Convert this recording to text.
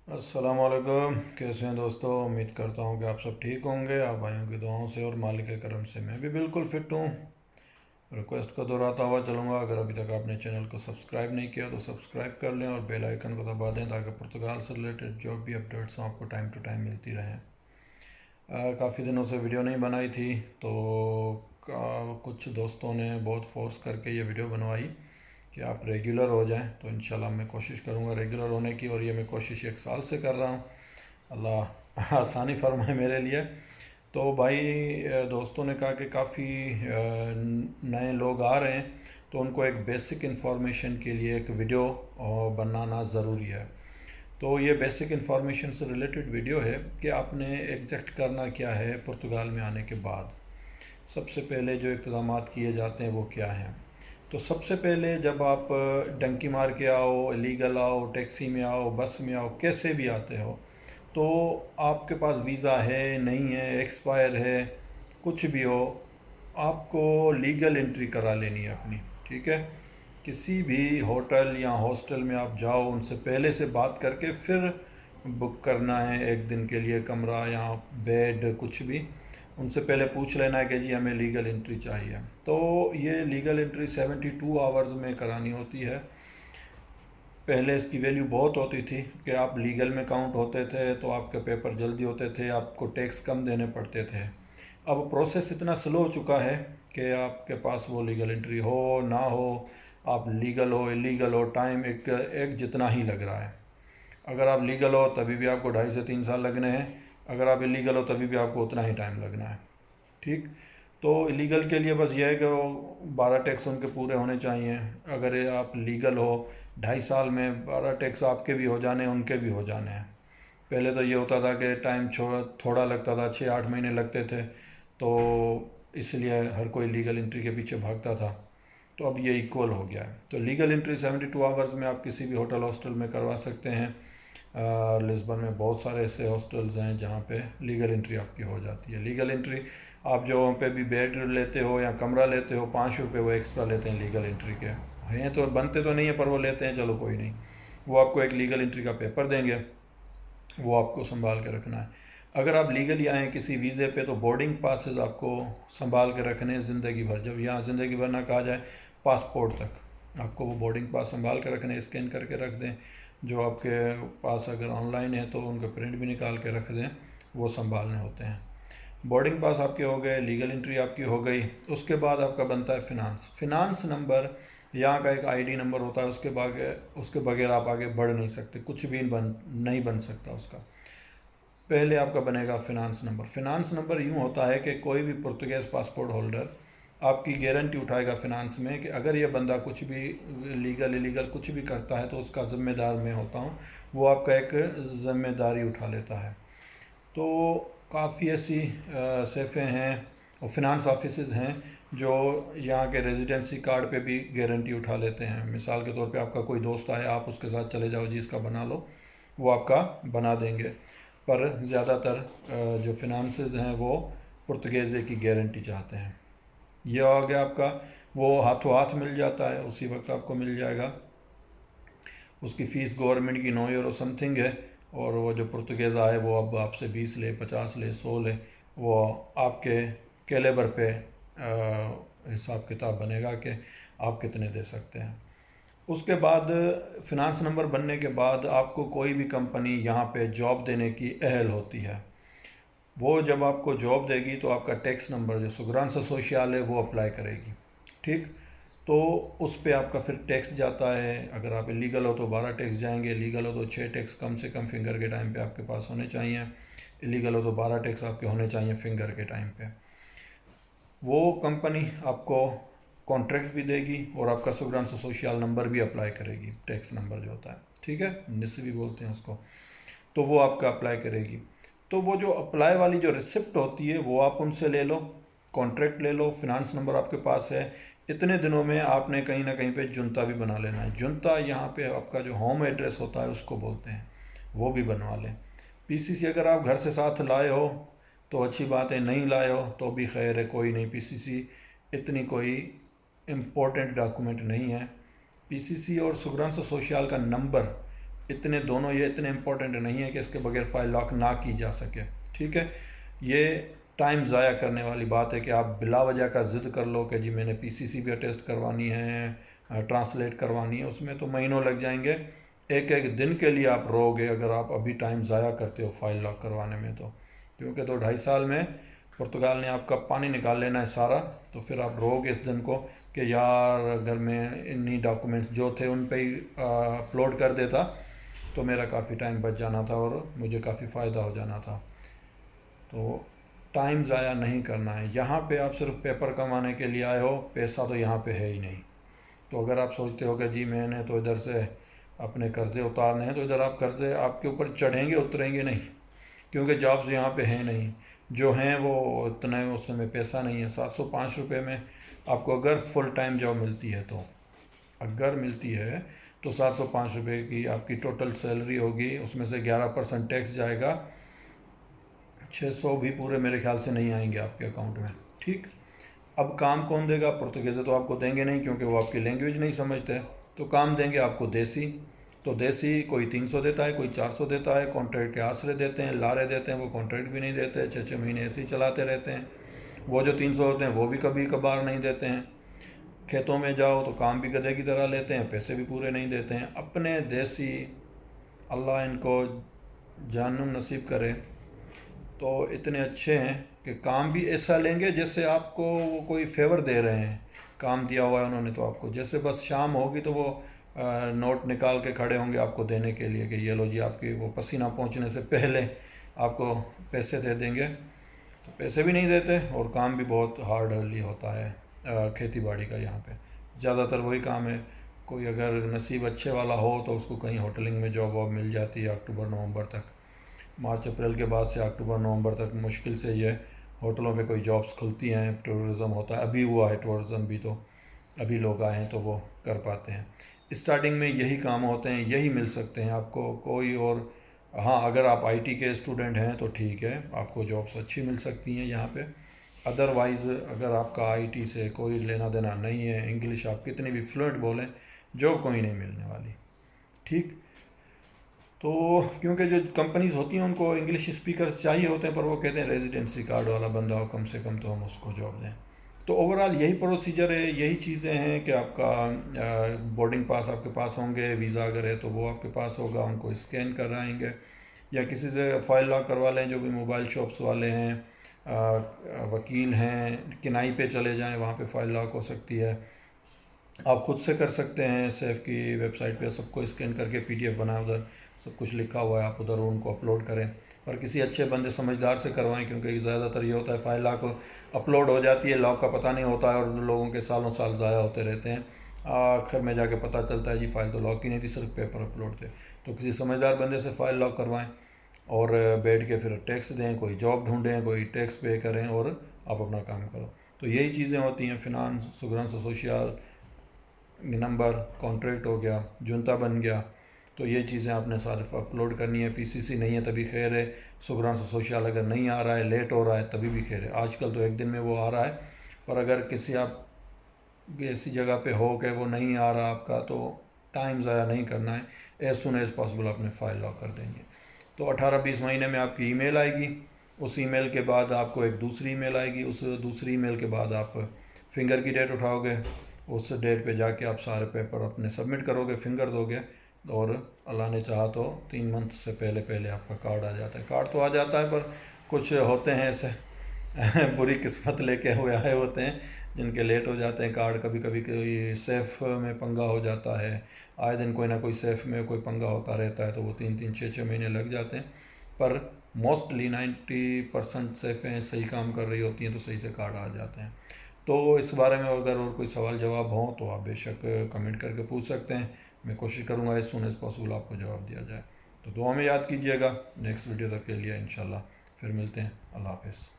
अस्सलामुअलैकुम। कैसे हैं दोस्तों? उम्मीद करता हूँ कि आप सब ठीक होंगे। आप भाइयों की दुआओं से और मालिक के करम से मैं भी बिल्कुल फिट हूँ। रिक्वेस्ट को दोहराता हुआ चलूँगा, अगर अभी तक आपने चैनल को सब्सक्राइब नहीं किया तो सब्सक्राइब कर लें और बेल आइकन को दबा दें ताकि पुर्तगाल से रिलेटेड जो भी अपडेट्स हैं आपको टाइम टू टाइम मिलती रहें। काफ़ी दिनों से वीडियो नहीं बनाई थी तो कुछ दोस्तों ने बहुत फोर्स करके ये वीडियो बनवाई कि आप रेगुलर हो जाएं, तो इंशाल्लाह मैं कोशिश करूँगा रेगुलर होने की, और ये मैं कोशिश 1 साल से कर रहा हूँ। अल्लाह आसानी फरमाए मेरे लिए। तो भाई दोस्तों ने कहा कि काफ़ी नए लोग आ रहे हैं, तो उनको एक बेसिक इन्फॉर्मेशन के लिए एक वीडियो बनाना ज़रूरी है। तो ये बेसिक इन्फॉर्मेशन से रिलेटेड वीडियो है कि आपने एग्जैक्ट करना क्या है पुर्तगाल में आने के बाद। सबसे पहले जो इक़दाम किए जाते हैं वो क्या हैं। तो सबसे पहले जब आप डंकी मार के आओ, इलीगल आओ, टैक्सी में आओ, बस में आओ, कैसे भी आते हो, तो आपके पास वीज़ा है नहीं है, एक्सपायर है, कुछ भी हो, आपको लीगल एंट्री करा लेनी है अपनी। ठीक है, किसी भी होटल या हॉस्टल में आप जाओ, उनसे पहले से बात करके फिर बुक करना है एक दिन के लिए कमरा या बेड, कुछ भी। उनसे पहले पूछ लेना है कि जी हमें लीगल एंट्री चाहिए। तो ये लीगल एंट्री 72 आवर्स में करानी होती है। पहले इसकी वैल्यू बहुत होती थी कि आप लीगल में काउंट होते थे तो आपके पेपर जल्दी होते थे, आपको टैक्स कम देने पड़ते थे। अब प्रोसेस इतना स्लो हो चुका है कि आपके पास वो लीगल एंट्री हो ना हो, आप लीगल हो इलीगल हो, टाइम एक एक जितना ही लग रहा है। अगर आप लीगल हो तभी भी आपको 2.5 से 3 साल लगने हैं, अगर आप इलीगल हो तभी भी आपको उतना ही टाइम लगना है। ठीक, तो इलीगल के लिए बस ये है कि वो 12 टैक्स उनके पूरे होने चाहिए। अगर आप लीगल हो 2.5 साल में 12 टैक्स आपके भी हो जाने, उनके भी हो जाने हैं। पहले तो ये होता था कि टाइम थोड़ा लगता था, 6-8 महीने लगते थे, तो इसलिए हर कोई लीगल एंट्री के पीछे भागता था। तो अब ये इक्वल हो गया है। तो लीगल एंट्री 72 आवर्स में आप किसी भी होटल हॉस्टल में करवा सकते हैं। लिस्बन में बहुत सारे ऐसे हॉस्टल्स हैं जहाँ पे लीगल एंट्री आपकी हो जाती है। लीगल एंट्री आप जो वहाँ पे भी बेड लेते हो या कमरा लेते हो, 5 रुपये वो एक्स्ट्रा लेते हैं लीगल एंट्री के। हैं तो बनते तो नहीं है पर वो लेते हैं, चलो कोई नहीं। वो आपको एक लीगल एंट्री का पेपर देंगे, वो आपको संभाल के रखना है। अगर आप लीगली आए किसी वीज़े पे तो बोर्डिंग पासेस आपको संभाल के रखने हैं ज़िंदगी भर। जब यहाँ ज़िंदगी भर ना कहा जाए, पासपोर्ट तक आपको वो बोर्डिंग पास संभाल के रखने, स्कैन करके रख दें। जो आपके पास अगर ऑनलाइन है तो उनका प्रिंट भी निकाल के रख दें, वो संभालने होते हैं। बोर्डिंग पास आपके हो गए, लीगल एंट्री आपकी हो गई। उसके बाद आपका बनता है फिनांस नंबर। यहाँ का एक आईडी नंबर होता है, उसके बगैर आप आगे बढ़ नहीं सकते, कुछ भी नहीं बन सकता उसका। पहले आपका बनेगा फिनांस नंबर। फिनांस नंबर यूँ होता है कि कोई भी पुर्तगीज़ पासपोर्ट होल्डर आपकी गारंटी उठाएगा फिनांस में कि अगर ये बंदा कुछ भी लीगल इलीगल कुछ भी करता है तो उसका ज़िम्मेदार मैं होता हूँ, वो आपका एक ज़िम्मेदारी उठा लेता है। तो काफ़ी ऐसी सेफ़ें हैं और फिनांस ऑफिसेज़ हैं जो यहाँ के रेजिडेंसी कार्ड पे भी गारंटी उठा लेते हैं। मिसाल के तौर पे आपका कोई दोस्त आए, आप उसके साथ चले जाओ, जी इसका बना लो, वो आपका बना देंगे। पर ज़्यादातर जो फिनांसेस हैं वो पुर्तगीज़े की गारंटी चाहते हैं। यह हो गया आपका, वो हाथों हाथ मिल जाता है, उसी वक्त आपको मिल जाएगा। उसकी फ़ीस गवर्नमेंट की 9 यूरो समथिंग है, और वो जो पुर्तगीज़ आए वो अब आपसे 20 ले, 50 ले, 100 ले, वो आपके कैलेबर पे हिसाब किताब बनेगा कि आप कितने दे सकते हैं। उसके बाद फिनांस नंबर बनने के बाद आपको कोई भी कंपनी यहाँ पे जॉब देने की अहल होती है। वो जब आपको जॉब देगी तो आपका टैक्स नंबर जो सुगरानसा सोशल है वो अप्लाई करेगी। ठीक, तो उस पर आपका फिर टैक्स जाता है। अगर आप इलीगल हो तो 12 टैक्स जाएंगे, लीगल हो तो 6 टैक्स कम से कम फिंगर के टाइम पे आपके पास होने चाहिए। इलीगल हो तो 12 टैक्स आपके होने चाहिए फिंगर के टाइम पे। वो कंपनी आपको कॉन्ट्रैक्ट भी देगी और आपका सुगरानसा सोशल नंबर भी अप्लाई करेगी, टैक्स नंबर जो होता है, ठीक है, निस भी बोलते हैं उसको। तो वो आपका अप्लाई करेगी। तो वो जो अप्लाई वाली जो रिसिप्ट होती है वो आप उनसे ले लो, कॉन्ट्रैक्ट ले लो, फिनांस नंबर आपके पास है। इतने दिनों में आपने कहीं ना कहीं पे जुनता भी बना लेना है। जुनता यहाँ पे आपका जो होम एड्रेस होता है उसको बोलते हैं, वो भी बनवा लें। पीसीसी अगर आप घर से साथ लाए हो तो अच्छी बात है, नहीं लाए हो तो भी खैर है, कोई नहीं। पीसीसी इतनी कोई इम्पोर्टेंट डॉक्यूमेंट नहीं है। पीसीसी और सुगरानसा सोशल का नंबर इतने दोनों ये इतने इम्पोर्टेंट नहीं है कि इसके बगैर फ़ाइल लॉक ना की जा सके। ठीक है, ये टाइम ज़ाया करने वाली बात है कि आप बिला वजह का ज़िद कर लो कि जी मैंने पीसीसी भी अटेस्ट करवानी है, ट्रांसलेट करवानी है, उसमें तो महीनों लग जाएंगे। एक एक दिन के लिए आप रोगे अगर आप अभी टाइम ज़ाया करते हो फ़ाइल लॉक करवाने में, तो क्योंकि 2-2.5 साल में पुर्तगाल ने आपका पानी निकाल लेना है सारा। तो फिर आप रोगे इस दिन को कि यार अगर मैं इन्हीं डॉक्यूमेंट्स जो थे उन पे ही अपलोड कर देता तो मेरा काफ़ी टाइम बच जाना था और मुझे काफ़ी फ़ायदा हो जाना था। तो टाइम ज़ाया नहीं करना है। यहाँ पे आप सिर्फ पेपर कमाने के लिए आए हो, पैसा तो यहाँ पे है ही नहीं। तो अगर आप सोचते हो कि जी मैंने तो इधर से अपने कर्ज़े उतारने हैं, तो इधर आप कर्ज़े आपके ऊपर चढ़ेंगे उतरेंगे नहीं, क्योंकि जॉब्स यहाँ पे हैं नहीं। जो हैं वो इतना उस समय पैसा नहीं है। 705 रुपये में आपको अगर फुल टाइम जॉब मिलती है, तो अगर मिलती है तो 705 रुपये की आपकी टोटल सैलरी होगी, उसमें से 11% टैक्स जाएगा। 600 भी पूरे मेरे ख्याल से नहीं आएंगे आपके अकाउंट में। ठीक, अब काम कौन देगा? पुर्तगीज़ तो आपको देंगे नहीं क्योंकि वो आपकी लैंग्वेज नहीं समझते। तो काम देंगे आपको देसी। तो देसी कोई 300 देता है, कोई 400 देता है, कॉन्ट्रैक्ट के आसरे देते हैं, लारे देते हैं, वो कॉन्ट्रैक्ट भी नहीं देते, 6-6 महीने ऐसे ही चलाते रहते हैं। वो जो 300 होते हैं वो भी कभी कभार नहीं देते हैं। खेतों में जाओ तो काम भी गधे की तरह लेते हैं, पैसे भी पूरे नहीं देते हैं। अपने देसी, अल्लाह इनको जहन्नुम नसीब करे, तो इतने अच्छे हैं कि काम भी ऐसा लेंगे जैसे आपको वो कोई फेवर दे रहे हैं। काम दिया हुआ है उन्होंने तो आपको, जैसे बस शाम होगी तो वो नोट निकाल के खड़े होंगे आपको देने के लिए कि ये लो जी, आपकी वो पसीना पहुंचने से पहले आपको पैसे दे देंगे। तो पैसे भी नहीं देते और काम भी बहुत हार्डली होता है खेती बाड़ी का। यहाँ पे ज़्यादातर वही काम है। कोई अगर नसीब अच्छे वाला हो तो उसको कहीं होटलिंग में जॉब वॉब मिल जाती है अक्टूबर नवंबर तक। मार्च अप्रैल के बाद से अक्टूबर नवंबर तक मुश्किल से ये होटलों में कोई जॉब्स खुलती हैं। टूरिज़्म होता है, अभी हुआ है टूरिज़्म भी, तो अभी लोग आए हैं तो वो कर पाते हैं। स्टार्टिंग में यही काम होते हैं, यही मिल सकते हैं आपको, कोई और। हाँ, अगर आप आईटी के स्टूडेंट हैं तो ठीक है, आपको जॉब्स अच्छी मिल सकती हैं यहाँ पे। अदरवाइज़ अगर आपका आईटी से कोई लेना देना नहीं है, इंग्लिश आप कितनी भी फ्लुएंट बोलें, जॉब कोई नहीं मिलने वाली। ठीक, तो क्योंकि जो कंपनीज होती हैं उनको इंग्लिश स्पीकर्स चाहिए होते हैं, पर वो कहते हैं रेजिडेंसी कार्ड वाला बंदा हो कम से कम तो हम उसको जॉब दें। तो ओवरऑल यही प्रोसीजर है, यही चीज़ें हैं कि आपका बोर्डिंग पास आपके पास होंगे, वीज़ा अगर है तो वो आपके पास होगा, उनको स्कैन कराएंगे, या किसी से फ़ाइल लॉक करवा लें, जो भी मोबाइल शॉप्स वाले हैं, वकील हैं, किनाई पे चले जाएं, वहाँ पे फ़ाइल लॉक हो सकती है। आप ख़ुद से कर सकते हैं, सेफ की वेबसाइट पे सबको स्कैन करके पीडीएफ बनाए, उधर सब कुछ लिखा हुआ है, आप उधर उनको अपलोड करें। पर किसी अच्छे बंदे समझदार से करवाएं, क्योंकि ज़्यादातर ये होता है फ़ाइल लॉक अपलोड हो जाती है, लॉक का पता नहीं होता है और लोगों के सालों साल ज़ाया होते रहते हैं। आखिर में जाके पता चलता है जी फ़ाइल तो लॉक ही नहीं थी, सिर्फ पेपर अपलोड थे। तो किसी समझदार बंदे से फ़ाइल लॉक करवाएं और बैठ के फिर टैक्स दें, कोई जॉब ढूंढें, कोई टैक्स पे करें और आप अपना काम करो। तो यही चीज़ें होती हैं। फिनांस, सुगरांस सोशल नंबर, कॉन्ट्रैक्ट हो गया, जुनता बन गया, तो ये चीज़ें आपने सारे अपलोड करनी है। पीसीसी नहीं है तभी खैर है, सुगरांस सोशल अगर नहीं आ रहा है, लेट हो रहा है, तभी भी खैर है। आजकल तो एक दिन में वो आ रहा है, पर अगर किसी आप ऐसी जगह पे हो कि वो नहीं आ रहा आपका, तो टाइम ज़ाया नहीं करना है, एज़ सुन एज़ पॉसिबल अपने फ़ाइल लॉक कर देंगे। तो 18-20 महीने में आपकी ईमेल आएगी, उस ईमेल के बाद आपको एक दूसरी ईमेल आएगी, उस दूसरी ईमेल के बाद आप फिंगर की डेट उठाओगे, उस डेट पे जाके आप सारे पेपर अपने सबमिट करोगे, फिंगर दोगे, और अल्लाह ने चाहा तो 3 मंथ से पहले पहले आपका कार्ड आ जाता है। कार्ड तो आ जाता है, पर कुछ होते हैं ऐसे बुरी किस्मत लेके हुए आए होते हैं जिनके लेट हो जाते हैं कार्ड। कभी कभी कोई सेफ़ में पंगा हो जाता है, आए दिन कोई ना कोई सेफ़ में कोई पंगा होता रहता है, तो वो 3-3 6-6 महीने लग जाते हैं। पर मोस्टली 90% सेफ़ें सही काम कर रही होती हैं, तो सही से कार्ड आ जाते हैं। तो इस बारे में अगर और कोई सवाल जवाब हो तो आप बेशक कमेंट करके पूछ सकते हैं। मैं कोशिश करूँगा एज़ सून एज़ पॉसिबल आपको जवाब दिया जाए। तो दुआ में याद कीजिएगा। नेक्स्ट वीडियो तक के लिए इंशाल्लाह फिर मिलते हैं। अल्लाह हाफ़िज़।